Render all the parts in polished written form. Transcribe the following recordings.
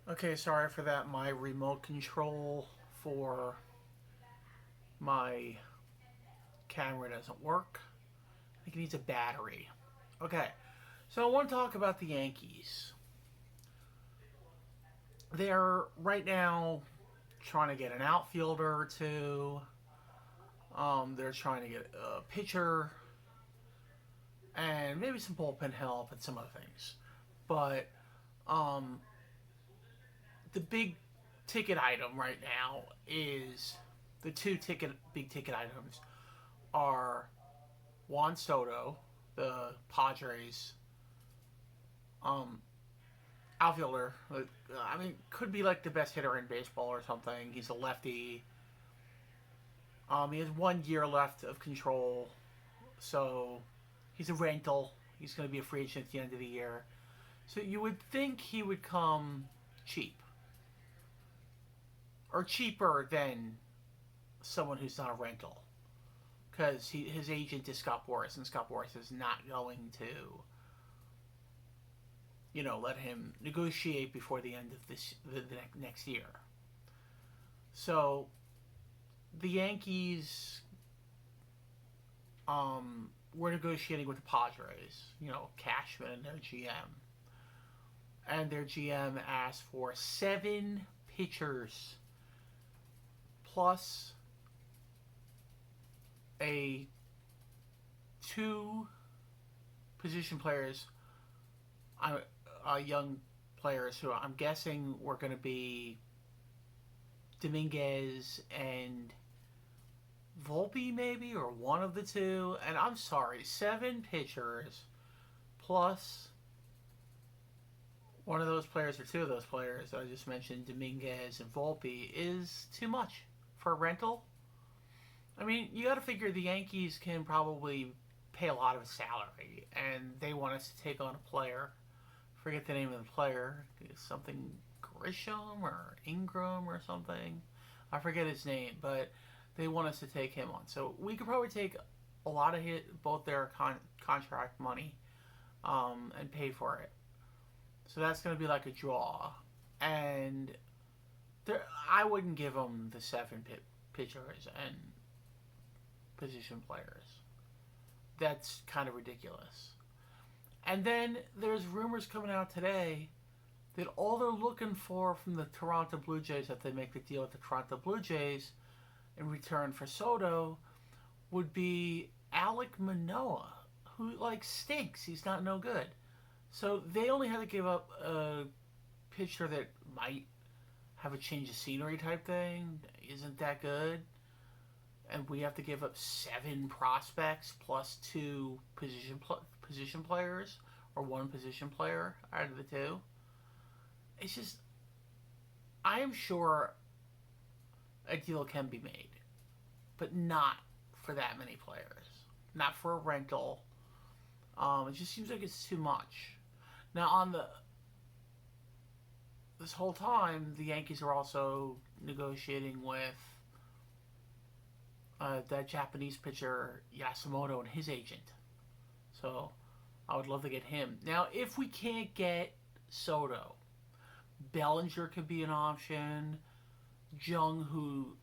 Okay, sorry for that. My remote control for my camera doesn't work. I think it needs a battery. Okay, so I want to talk about the Yankees. They're right now trying to get an outfielder or two. They're trying to get a pitcher and maybe some bullpen help and some other things. But um, the big ticket item right now is the two ticket big ticket items are Juan Soto, the Padres um, outfielder. I mean, could be like the best hitter in baseball or something. He's a lefty. He has 1 year left of control, so he's a rental. He's going to be a free agent at the end of the year. So you would think he would come cheap, or cheaper than someone who's not a rental, because his agent is Scott Boras, and Scott Boras is not going to let him negotiate before the end of the next year. So the Yankees were negotiating with the Padres, Cashman and their GM. And their GM asked for 7 pitchers plus a 2 position players, young players who I'm guessing were going to be Dominguez and Volpe, maybe, or one of the two. And I'm sorry, 7 pitchers plus one of those players or two of those players that I just mentioned, Dominguez and Volpe, is too much for a rental. I mean, you got to figure the Yankees can probably pay a lot of salary, and they want us to take on a player. Forget the name of the player. Something Grisham or Ingram or something. I forget his name, but they want us to take him on. So we could probably take a lot of both their contract money, and pay for it. So that's going to be like a draw, and I wouldn't give them the 7 pitchers and position players. That's kind of ridiculous. And then there's rumors coming out today that all they're looking for from the Toronto Blue Jays, if they make the deal with the Toronto Blue Jays in return for Soto, would be Alek Manoah, who stinks. He's not no good. So they only had to give up a pitcher that might have a change of scenery type thing. Isn't that good? And we have to give up 7 prospects plus 2 position players, or 1 position player out of the two. It's just, I am sure a deal can be made, but not for that many players. Not for a rental. It just seems like it's too much. Now, this whole time, the Yankees are also negotiating with that Japanese pitcher Yasumoto and his agent. So I would love to get him. Now, if we can't get Soto, Bellinger could be an option. Jung Hoo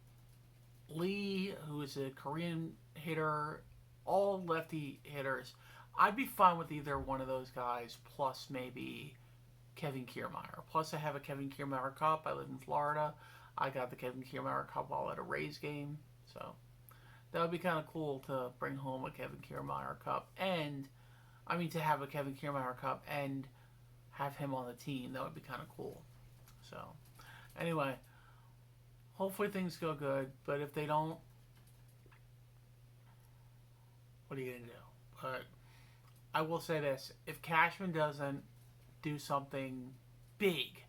Lee, who is a Korean hitter, all lefty hitters. I'd be fine with either one of those guys, plus maybe Kevin Kiermaier. Plus, I have a Kevin Kiermaier Cup. I live in Florida. I got the Kevin Kiermaier Cup while at a Rays game. So that would be kind of cool to bring home a Kevin Kiermaier Cup. And, I mean, to have a Kevin Kiermaier Cup and have him on the team. That would be kind of cool. So, anyway, hopefully things go good. But if they don't, what are you going to do? But I will say this. If Cashman doesn't do something big,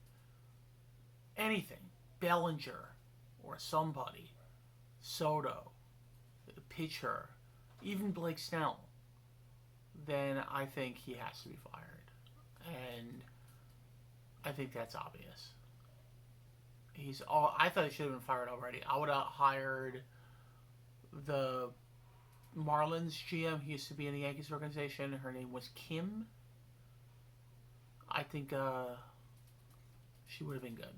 anything, Bellinger or somebody, Soto, the pitcher, even Blake Snell, then I think he has to be fired. And I think that's obvious. I thought he should have been fired already. I would have hired the Marlins GM. He used to be in the Yankees organization. Her name was Kim. I think she would have been good.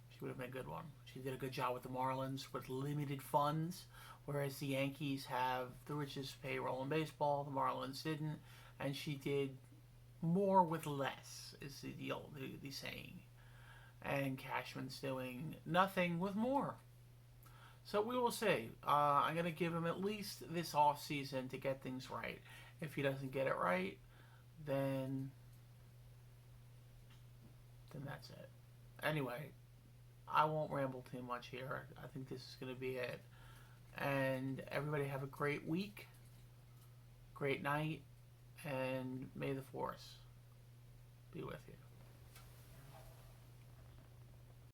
She would have been a good one. She did a good job with the Marlins with limited funds, whereas the Yankees have the richest payroll in baseball. The Marlins didn't, and she did more with less, is the deal, the saying. And Cashman's doing nothing with more. So we will see. I'm going to give him at least this off season to get things right. If he doesn't get it right, then that's it. Anyway, I won't ramble too much here. I think this is going to be it. And everybody have a great week, great night, and may the force be with you.